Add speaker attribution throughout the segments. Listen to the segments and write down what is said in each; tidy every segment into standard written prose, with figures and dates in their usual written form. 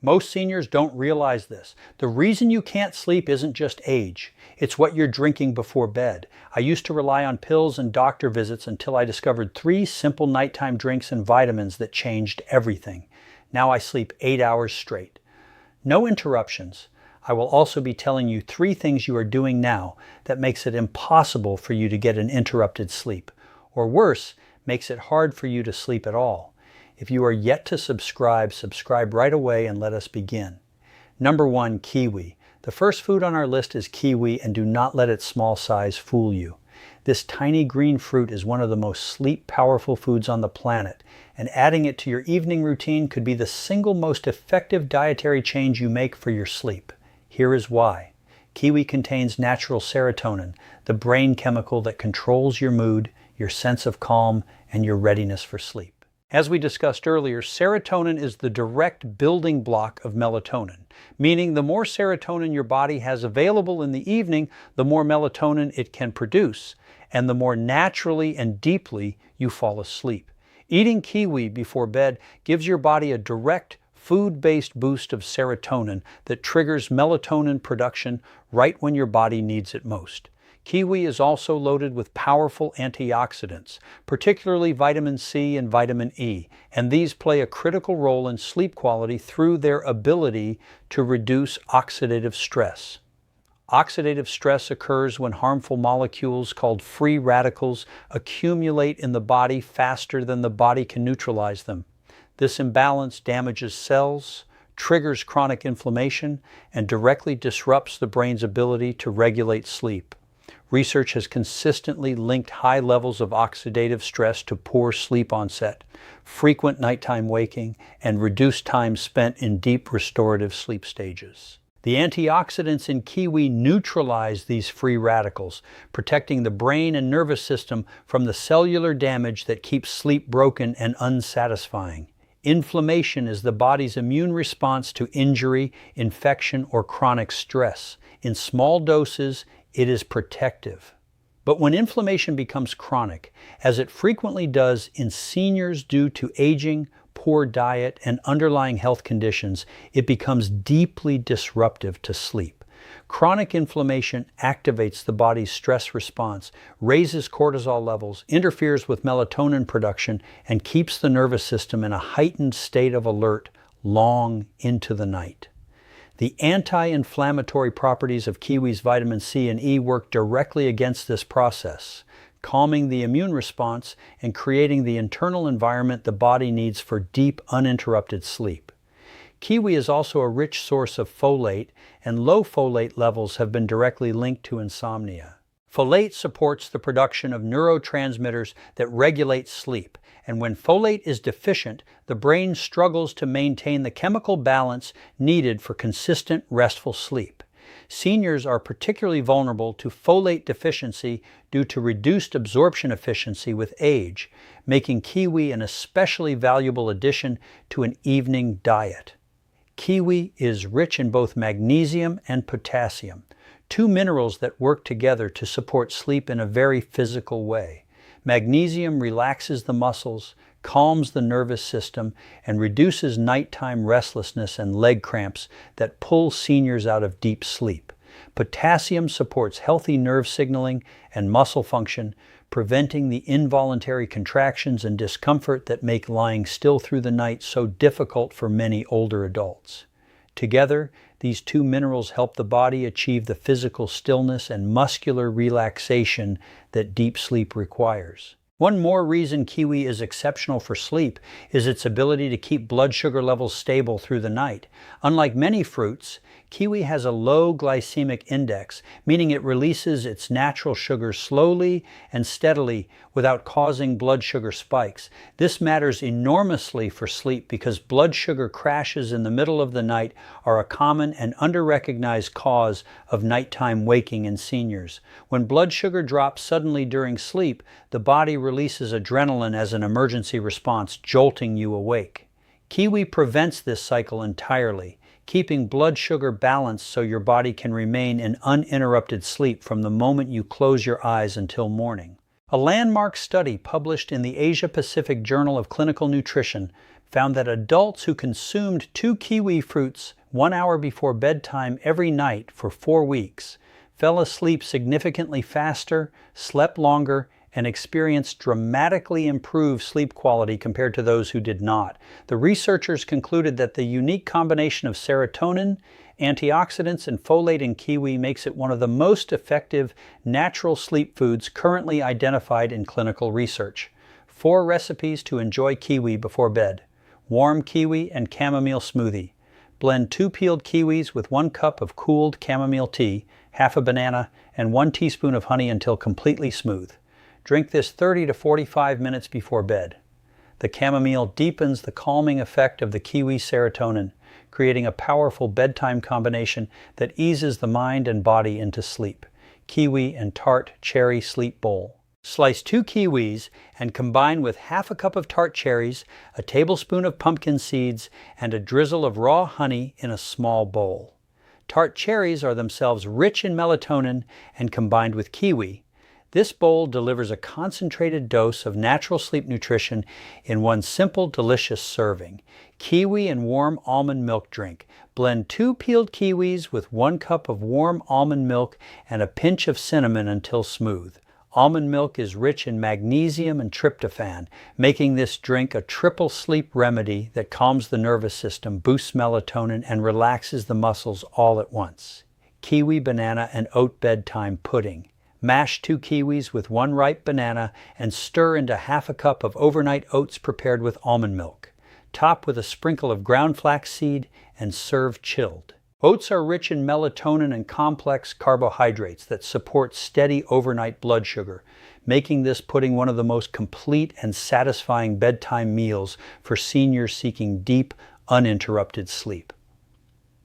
Speaker 1: Most seniors don't realize this. The reason you can't sleep isn't just age. It's what you're drinking before bed. I used to rely on pills and doctor visits until I discovered 3 simple nighttime drinks and vitamins that changed everything. Now I sleep 8 hours straight. No interruptions. I will also be telling you 3 things you are doing now that makes it impossible for you to get an interrupted sleep. Or worse, makes it hard for you to sleep at all. If you are yet to subscribe, subscribe right away and let us begin. Number 1, kiwi. The first food on our list is kiwi, and do not let its small size fool you. This tiny green fruit is one of the most sleep-powerful foods on the planet, and adding it to your evening routine could be the single most effective dietary change you make for your sleep. Here is why. Kiwi contains natural serotonin, the brain chemical that controls your mood, your sense of calm, and your readiness for sleep. As we discussed earlier, serotonin is the direct building block of melatonin, meaning the more serotonin your body has available in the evening, the more melatonin it can produce, and the more naturally and deeply you fall asleep. Eating kiwi before bed gives your body a direct, food-based boost of serotonin that triggers melatonin production right when your body needs it most. Kiwi is also loaded with powerful antioxidants, particularly vitamin C and vitamin E, and these play a critical role in sleep quality through their ability to reduce oxidative stress. Oxidative stress occurs when harmful molecules called free radicals accumulate in the body faster than the body can neutralize them. This imbalance damages cells, triggers chronic inflammation, and directly disrupts the brain's ability to regulate sleep. Research has consistently linked high levels of oxidative stress to poor sleep onset, frequent nighttime waking, and reduced time spent in deep restorative sleep stages. The antioxidants in kiwi neutralize these free radicals, protecting the brain and nervous system from the cellular damage that keeps sleep broken and unsatisfying. Inflammation is the body's immune response to injury, infection, or chronic stress. In small doses, it is protective. But when inflammation becomes chronic, as it frequently does in seniors due to aging, poor diet, and underlying health conditions, it becomes deeply disruptive to sleep. Chronic inflammation activates the body's stress response, raises cortisol levels, interferes with melatonin production, and keeps the nervous system in a heightened state of alert long into the night. The anti-inflammatory properties of kiwi's vitamin C and E work directly against this process, calming the immune response and creating the internal environment the body needs for deep, uninterrupted sleep. Kiwi is also a rich source of folate, and low folate levels have been directly linked to insomnia. Folate supports the production of neurotransmitters that regulate sleep, and when folate is deficient, the brain struggles to maintain the chemical balance needed for consistent, restful sleep. Seniors are particularly vulnerable to folate deficiency due to reduced absorption efficiency with age, making kiwi an especially valuable addition to an evening diet. Kiwi is rich in both magnesium and potassium, 2 minerals that work together to support sleep in a very physical way. Magnesium relaxes the muscles, calms the nervous system, and reduces nighttime restlessness and leg cramps that pull seniors out of deep sleep. Potassium supports healthy nerve signaling and muscle function, preventing the involuntary contractions and discomfort that make lying still through the night so difficult for many older adults. Together, these 2 minerals help the body achieve the physical stillness and muscular relaxation that deep sleep requires. One more reason kiwi is exceptional for sleep is its ability to keep blood sugar levels stable through the night. Unlike many fruits, kiwi has a low glycemic index, meaning it releases its natural sugar slowly and steadily without causing blood sugar spikes. This matters enormously for sleep because blood sugar crashes in the middle of the night are a common and under-recognized cause of nighttime waking in seniors. When blood sugar drops suddenly during sleep, the body releases adrenaline as an emergency response, jolting you awake. Kiwi prevents this cycle entirely, keeping blood sugar balanced so your body can remain in uninterrupted sleep from the moment you close your eyes until morning. A landmark study published in the Asia-Pacific Journal of Clinical Nutrition found that adults who consumed 2 kiwi fruits 1 hour before bedtime every night for 4 weeks fell asleep significantly faster, slept longer, and experienced dramatically improved sleep quality compared to those who did not. The researchers concluded that the unique combination of serotonin, antioxidants, and folate in kiwi makes it one of the most effective natural sleep foods currently identified in clinical research. 4 recipes to enjoy kiwi before bed. Warm kiwi and chamomile smoothie. Blend 2 peeled kiwis with 1 cup of cooled chamomile tea, half a banana, and 1 teaspoon of honey until completely smooth. Drink this 30 to 45 minutes before bed. The chamomile deepens the calming effect of the kiwi serotonin, creating a powerful bedtime combination that eases the mind and body into sleep. Kiwi and tart cherry sleep bowl. Slice 2 kiwis and combine with half a cup of tart cherries, a tablespoon of pumpkin seeds, and a drizzle of raw honey in a small bowl. Tart cherries are themselves rich in melatonin, and combined with kiwi, this bowl delivers a concentrated dose of natural sleep nutrition in one simple, delicious serving. Kiwi and warm almond milk drink. Blend 2 peeled kiwis with 1 cup of warm almond milk and a pinch of cinnamon until smooth. Almond milk is rich in magnesium and tryptophan, making this drink a triple sleep remedy that calms the nervous system, boosts melatonin, and relaxes the muscles all at once. Kiwi, banana, and oat bedtime pudding. Mash 2 kiwis with 1 ripe banana and stir into half a cup of overnight oats prepared with almond milk. Top with a sprinkle of ground flaxseed and serve chilled. Oats are rich in melatonin and complex carbohydrates that support steady overnight blood sugar, making this pudding one of the most complete and satisfying bedtime meals for seniors seeking deep, uninterrupted sleep.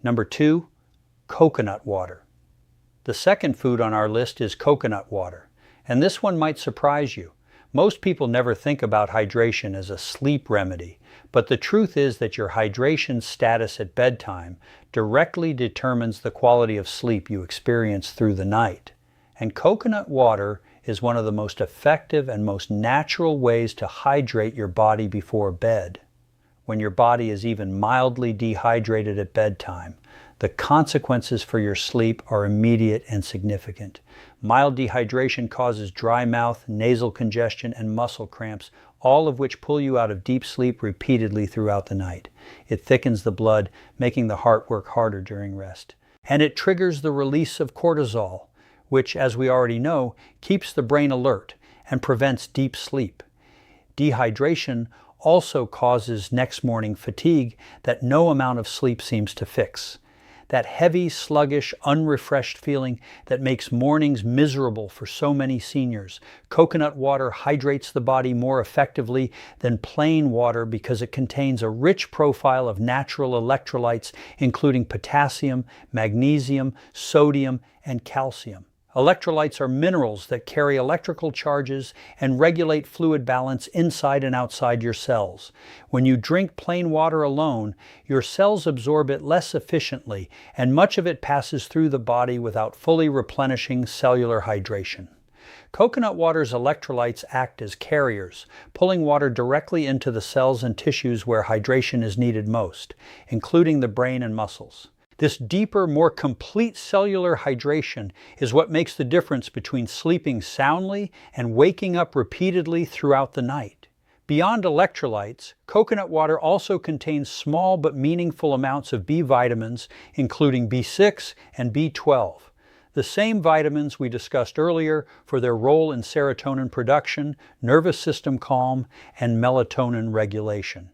Speaker 1: Number 2, coconut water. The second food on our list is coconut water, and this one might surprise you. Most people never think about hydration as a sleep remedy, but the truth is that your hydration status at bedtime directly determines the quality of sleep you experience through the night. And coconut water is one of the most effective and most natural ways to hydrate your body before bed. When your body is even mildly dehydrated at bedtime, the consequences for your sleep are immediate and significant. Mild dehydration causes dry mouth, nasal congestion, and muscle cramps, all of which pull you out of deep sleep repeatedly throughout the night. It thickens the blood, making the heart work harder during rest. And it triggers the release of cortisol, which, as we already know, keeps the brain alert and prevents deep sleep. Dehydration also causes next morning fatigue that no amount of sleep seems to fix. That heavy, sluggish, unrefreshed feeling that makes mornings miserable for so many seniors. Coconut water hydrates the body more effectively than plain water because it contains a rich profile of natural electrolytes, including potassium, magnesium, sodium, and calcium. Electrolytes are minerals that carry electrical charges and regulate fluid balance inside and outside your cells. When you drink plain water alone, your cells absorb it less efficiently, and much of it passes through the body without fully replenishing cellular hydration. Coconut water's electrolytes act as carriers, pulling water directly into the cells and tissues where hydration is needed most, including the brain and muscles. This deeper, more complete cellular hydration is what makes the difference between sleeping soundly and waking up repeatedly throughout the night. Beyond electrolytes, coconut water also contains small but meaningful amounts of B vitamins, including B6 and B12. The same vitamins we discussed earlier for their role in serotonin production, nervous system calm, and melatonin regulation.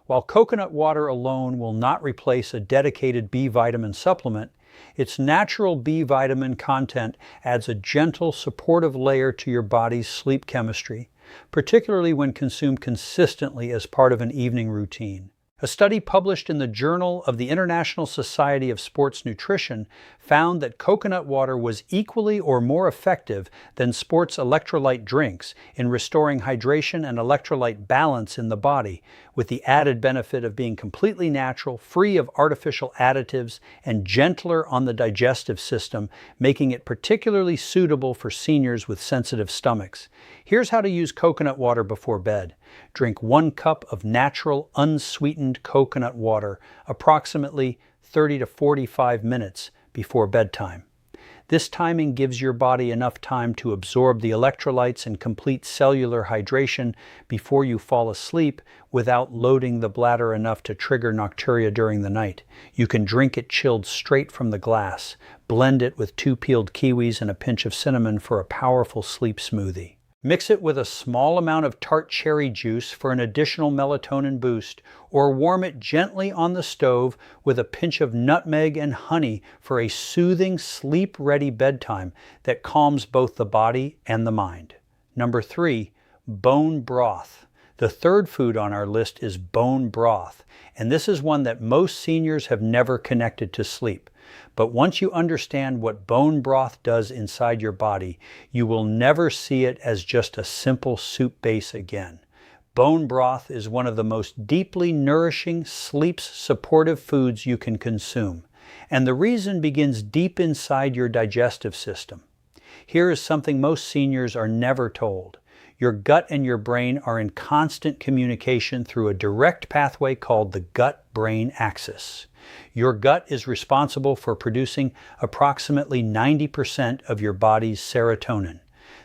Speaker 1: While coconut water alone will not replace a dedicated B vitamin supplement, its natural B vitamin content adds a gentle, supportive layer to your body's sleep chemistry, particularly when consumed consistently as part of an evening routine. A study published in the Journal of the International Society of Sports Nutrition found that coconut water was equally or more effective than sports electrolyte drinks in restoring hydration and electrolyte balance in the body, with the added benefit of being completely natural, free of artificial additives, and gentler on the digestive system, making it particularly suitable for seniors with sensitive stomachs. Here's how to use coconut water before bed. Drink 1 cup of natural, unsweetened coconut water approximately 30 to 45 minutes before bedtime. This timing gives your body enough time to absorb the electrolytes and complete cellular hydration before you fall asleep without loading the bladder enough to trigger nocturia during the night. You can drink it chilled straight from the glass. Blend it with 2 peeled kiwis and a pinch of cinnamon for a powerful sleep smoothie. Mix it with a small amount of tart cherry juice for an additional melatonin boost, or warm it gently on the stove with a pinch of nutmeg and honey for a soothing, sleep-ready bedtime that calms both the body and the mind. Number 3, bone broth. The third food on our list is bone broth, and this is one that most seniors have never connected to sleep. But once you understand what bone broth does inside your body, you will never see it as just a simple soup base again. Bone broth is one of the most deeply nourishing, sleep-supportive foods you can consume. And the reason begins deep inside your digestive system. Here is something most seniors are never told. Your gut and your brain are in constant communication through a direct pathway called the gut-brain axis. Your gut is responsible for producing approximately 90% of your body's serotonin,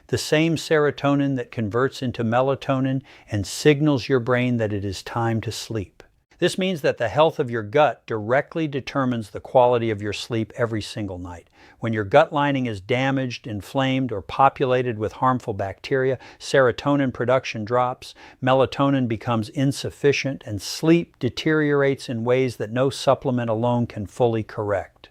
Speaker 1: the same serotonin that converts into melatonin and signals your brain that it is time to sleep. This means that the health of your gut directly determines the quality of your sleep every single night. When your gut lining is damaged, inflamed, or populated with harmful bacteria, serotonin production drops, melatonin becomes insufficient, and sleep deteriorates in ways that no supplement alone can fully correct.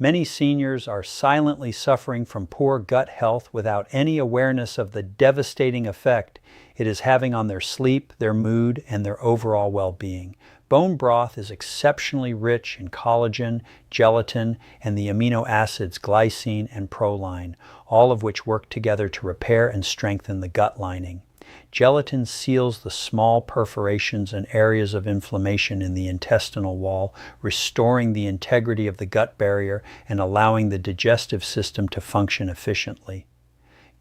Speaker 1: Many seniors are silently suffering from poor gut health without any awareness of the devastating effect it is having on their sleep, their mood, and their overall well-being. Bone broth is exceptionally rich in collagen, gelatin, and the amino acids glycine and proline, all of which work together to repair and strengthen the gut lining. Gelatin seals the small perforations and areas of inflammation in the intestinal wall, restoring the integrity of the gut barrier and allowing the digestive system to function efficiently.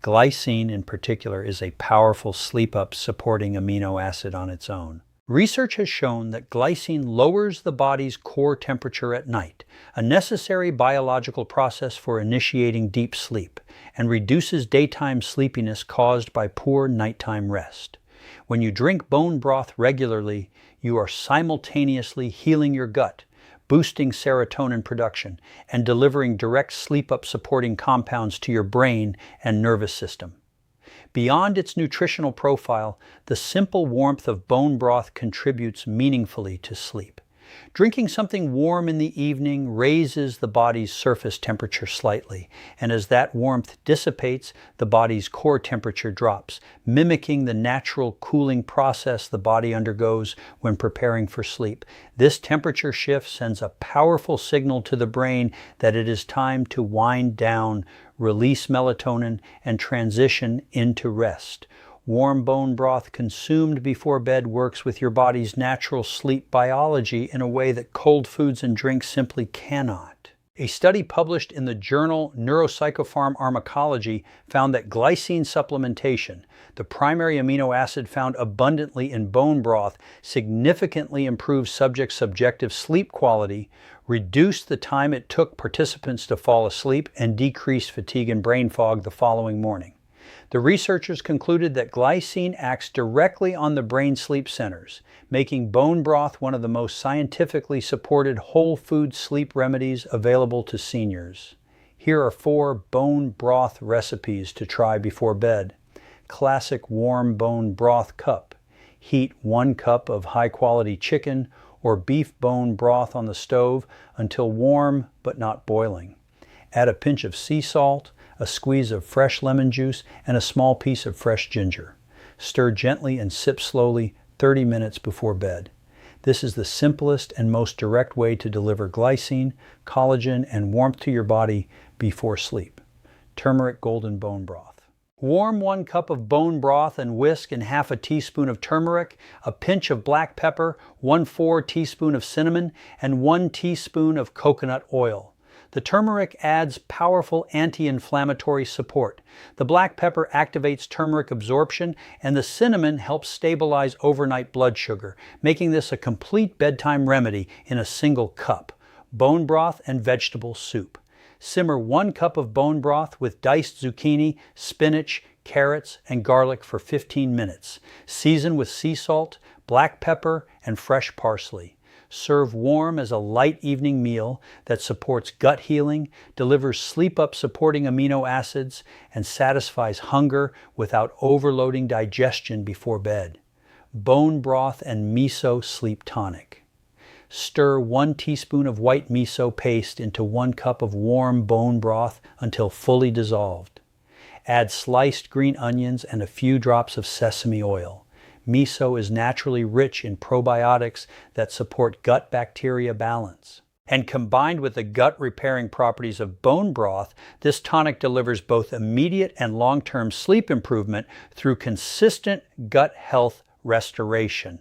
Speaker 1: Glycine, in particular, is a powerful sleep-up supporting amino acid on its own. Research has shown that glycine lowers the body's core temperature at night, a necessary biological process for initiating deep sleep, and reduces daytime sleepiness caused by poor nighttime rest. When you drink bone broth regularly, you are simultaneously healing your gut, boosting serotonin production, and delivering direct sleep-up supporting compounds to your brain and nervous system. Beyond its nutritional profile, the simple warmth of bone broth contributes meaningfully to sleep. Drinking something warm in the evening raises the body's surface temperature slightly, and as that warmth dissipates, the body's core temperature drops, mimicking the natural cooling process the body undergoes when preparing for sleep. This temperature shift sends a powerful signal to the brain that it is time to wind down, release melatonin, and transition into rest. Warm bone broth consumed before bed works with your body's natural sleep biology in a way that cold foods and drinks simply cannot. A study published in the journal Neuropsychopharmacology found that glycine supplementation, the primary amino acid found abundantly in bone broth, significantly improved subjects' subjective sleep quality, reduced the time it took participants to fall asleep, and decreased fatigue and brain fog the following morning. The researchers concluded that glycine acts directly on the brain sleep centers, making bone broth one of the most scientifically supported whole food sleep remedies available to seniors. Here are 4 bone broth recipes to try before bed. Classic warm bone broth cup. Heat 1 cup of high-quality chicken or beef bone broth on the stove until warm but not boiling. Add a pinch of sea salt, a squeeze of fresh lemon juice, and a small piece of fresh ginger. Stir gently and sip slowly 30 minutes before bed. This is the simplest and most direct way to deliver glycine, collagen, and warmth to your body before sleep. Turmeric golden bone broth. Warm 1 cup of bone broth and whisk in half a teaspoon of turmeric, a pinch of black pepper, 1/4 teaspoon of cinnamon, and 1 teaspoon of coconut oil. The turmeric adds powerful anti-inflammatory support. The black pepper activates turmeric absorption, and the cinnamon helps stabilize overnight blood sugar, making this a complete bedtime remedy in a single cup. Bone broth and vegetable soup. Simmer 1 cup of bone broth with diced zucchini, spinach, carrots, and garlic for 15 minutes. Season with sea salt, black pepper, and fresh parsley. Serve warm as a light evening meal that supports gut healing, delivers sleep-up supporting amino acids, and satisfies hunger without overloading digestion before bed. Bone broth and miso sleep tonic. Stir 1 teaspoon of white miso paste into 1 cup of warm bone broth until fully dissolved. Add sliced green onions and a few drops of sesame oil. Miso is naturally rich in probiotics that support gut bacteria balance. And combined with the gut repairing properties of bone broth, this tonic delivers both immediate and long-term sleep improvement through consistent gut health restoration.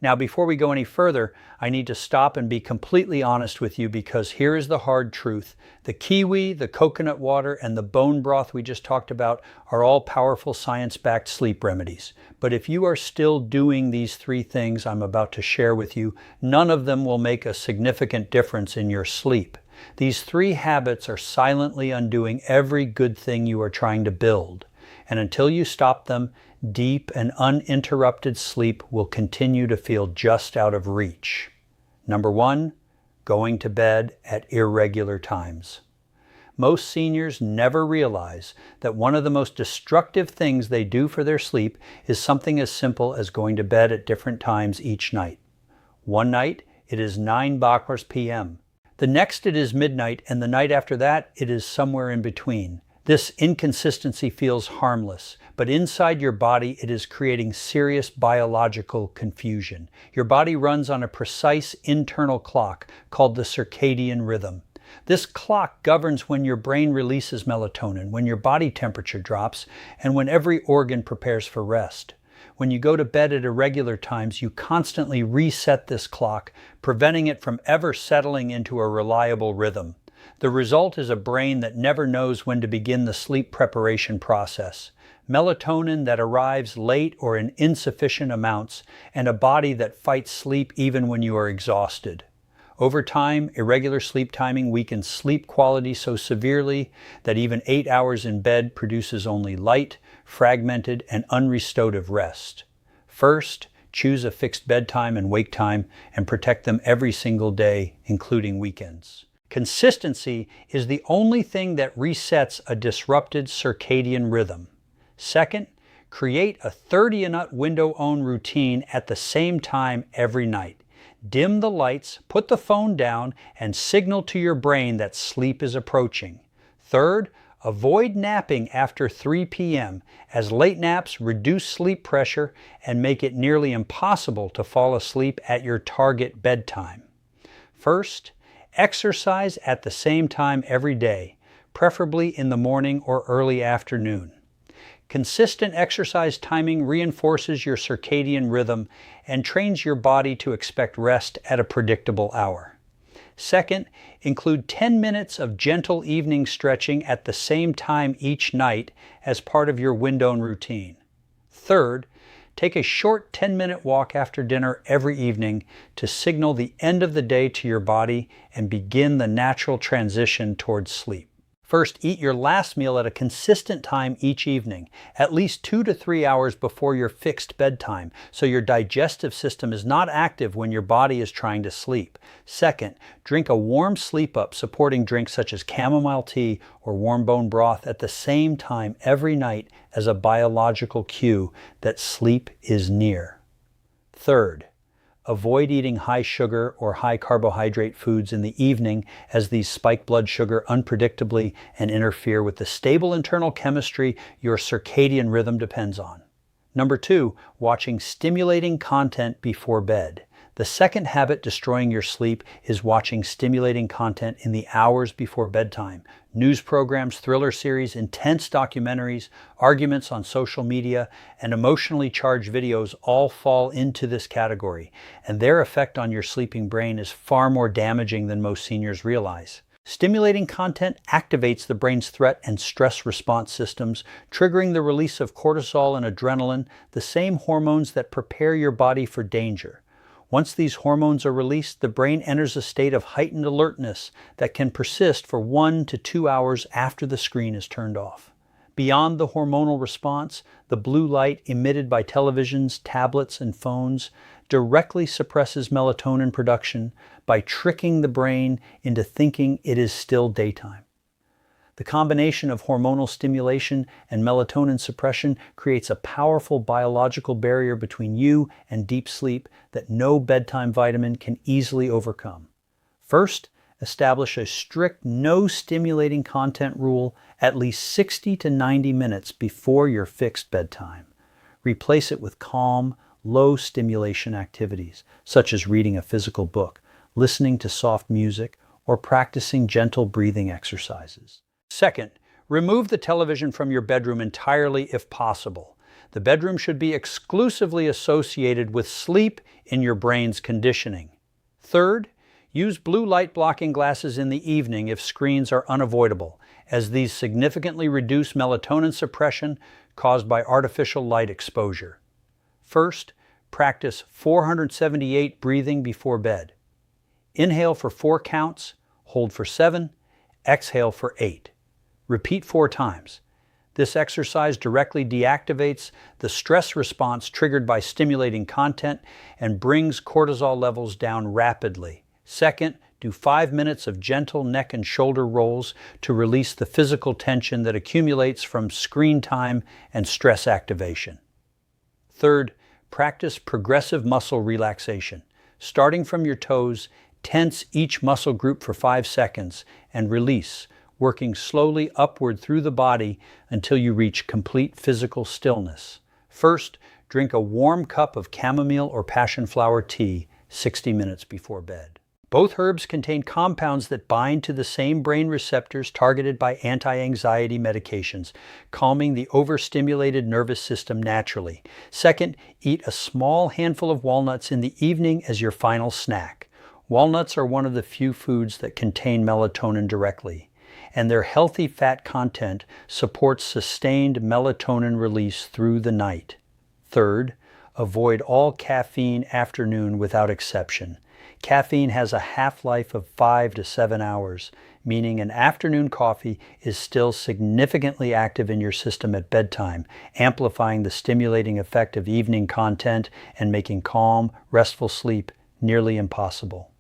Speaker 1: Now, before we go any further, I need to stop and be completely honest with you, because here is the hard truth. The kiwi, the coconut water, and the bone broth we just talked about are all powerful science-backed sleep remedies. But if you are still doing these 3 things I'm about to share with you, none of them will make a significant difference in your sleep. These 3 habits are silently undoing every good thing you are trying to build. And until you stop them, deep and uninterrupted sleep will continue to feel just out of reach. Number 1, going to bed at irregular times. Most seniors never realize that one of the most destructive things they do for their sleep is something as simple as going to bed at different times each night. One night, it is 9 p.m. The next, it is midnight, and the night after that, it is somewhere in between. This inconsistency feels harmless, but inside your body it is creating serious biological confusion. Your body runs on a precise internal clock called the circadian rhythm. This clock governs when your brain releases melatonin, when your body temperature drops, and when every organ prepares for rest. When you go to bed at irregular times, you constantly reset this clock, preventing it from ever settling into a reliable rhythm. The result is a brain that never knows when to begin the sleep preparation process, melatonin that arrives late or in insufficient amounts, and a body that fights sleep even when you are exhausted. Over time, irregular sleep timing weakens sleep quality so severely that even 8 hours in bed produces only light, fragmented, and unrestorative rest. First, choose a fixed bedtime and wake time and protect them every single day, including weekends. Consistency is the only thing that resets a disrupted circadian rhythm. Second, create a 30-minute window-owned routine at the same time every night. Dim the lights, put the phone down, and signal to your brain that sleep is approaching. Third, avoid napping after 3 p.m., as late naps reduce sleep pressure and make it nearly impossible to fall asleep at your target bedtime. First, exercise at the same time every day, preferably in the morning or early afternoon. Consistent exercise timing reinforces your circadian rhythm and trains your body to expect rest at a predictable hour. Second, include 10 minutes of gentle evening stretching at the same time each night as part of your window routine. Third, take a short 10-minute walk after dinner every evening to signal the end of the day to your body and begin the natural transition towards sleep. First, eat your last meal at a consistent time each evening, at least 2 to 3 hours before your fixed bedtime, so your digestive system is not active when your body is trying to sleep. Second, drink a warm sleep-up supporting drinks such as chamomile tea or warm bone broth at the same time every night as a biological cue that sleep is near. Third, avoid eating high sugar or high carbohydrate foods in the evening, as these spike blood sugar unpredictably and interfere with the stable internal chemistry your circadian rhythm depends on. Number 2, watching stimulating content before bed. The second habit destroying your sleep is watching stimulating content in the hours before bedtime. News programs, thriller series, intense documentaries, arguments on social media, and emotionally charged videos all fall into this category, and their effect on your sleeping brain is far more damaging than most seniors realize. Stimulating content activates the brain's threat and stress response systems, triggering the release of cortisol and adrenaline, the same hormones that prepare your body for danger. Once these hormones are released, the brain enters a state of heightened alertness that can persist for 1 to 2 hours after the screen is turned off. Beyond the hormonal response, the blue light emitted by televisions, tablets, and phones directly suppresses melatonin production by tricking the brain into thinking it is still daytime. The combination of hormonal stimulation and melatonin suppression creates a powerful biological barrier between you and deep sleep that no bedtime vitamin can easily overcome. First, establish a strict no stimulating content rule at least 60 to 90 minutes before your fixed bedtime. Replace it with calm, low stimulation activities, such as reading a physical book, listening to soft music, or practicing gentle breathing exercises. Second, remove the television from your bedroom entirely if possible. The bedroom should be exclusively associated with sleep in your brain's conditioning. Third, use blue light blocking glasses in the evening if screens are unavoidable, as these significantly reduce melatonin suppression caused by artificial light exposure. First, practice 478 breathing before bed. Inhale for 4 counts, hold for 7, exhale for 8. Repeat 4 times. This exercise directly deactivates the stress response triggered by stimulating content and brings cortisol levels down rapidly. Second, do 5 minutes of gentle neck and shoulder rolls to release the physical tension that accumulates from screen time and stress activation. Third, practice progressive muscle relaxation. Starting from your toes, tense each muscle group for 5 seconds and release, working slowly upward through the body until you reach complete physical stillness. First, drink a warm cup of chamomile or passion flower tea 60 minutes before bed. Both herbs contain compounds that bind to the same brain receptors targeted by anti-anxiety medications, calming the overstimulated nervous system naturally. Second, eat a small handful of walnuts in the evening as your final snack. Walnuts are one of the few foods that contain melatonin directly, and their healthy fat content supports sustained melatonin release through the night. Third, avoid all caffeine afternoon without exception. Caffeine has a half-life of 5 to 7 hours, meaning an afternoon coffee is still significantly active in your system at bedtime, amplifying the stimulating effect of evening content and making calm, restful sleep nearly impossible.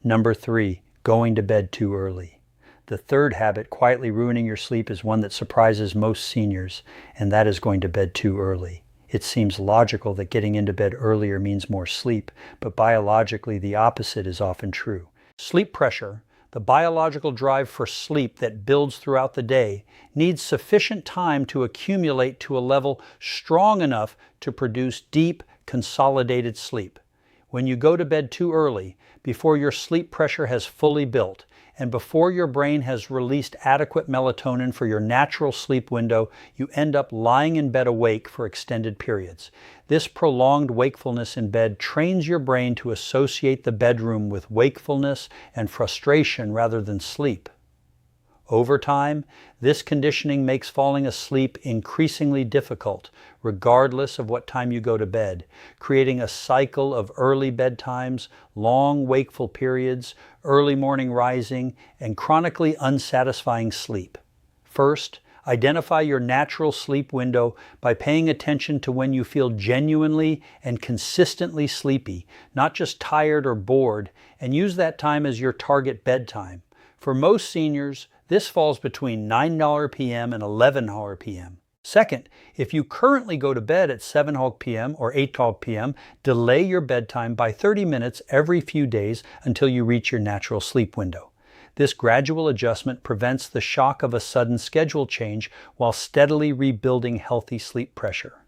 Speaker 1: Number 3, going to bed too early. The third habit quietly ruining your sleep is one that surprises most seniors, and that is going to bed too early. It seems logical that getting into bed earlier means more sleep, but biologically the opposite is often true. Sleep pressure, the biological drive for sleep that builds throughout the day, needs sufficient time to accumulate to a level strong enough to produce deep, consolidated sleep. When you go to bed too early, before your sleep pressure has fully built, and before your brain has released adequate melatonin for your natural sleep window, you end up lying in bed awake for extended periods. This prolonged wakefulness in bed trains your brain to associate the bedroom with wakefulness and frustration rather than sleep. Over time, this conditioning makes falling asleep increasingly difficult, regardless of what time you go to bed, creating a cycle of early bedtimes, long wakeful periods, early morning rising, and chronically unsatisfying sleep. First, identify your natural sleep window by paying attention to when you feel genuinely and consistently sleepy, not just tired or bored, and use that time as your target bedtime. For most seniors, this falls between 9 p.m. and 11 p.m. Second, if you currently go to bed at 7 p.m. or 8 p.m., delay your bedtime by 30 minutes every few days until you reach your natural sleep window. This gradual adjustment prevents the shock of a sudden schedule change while steadily rebuilding healthy sleep pressure.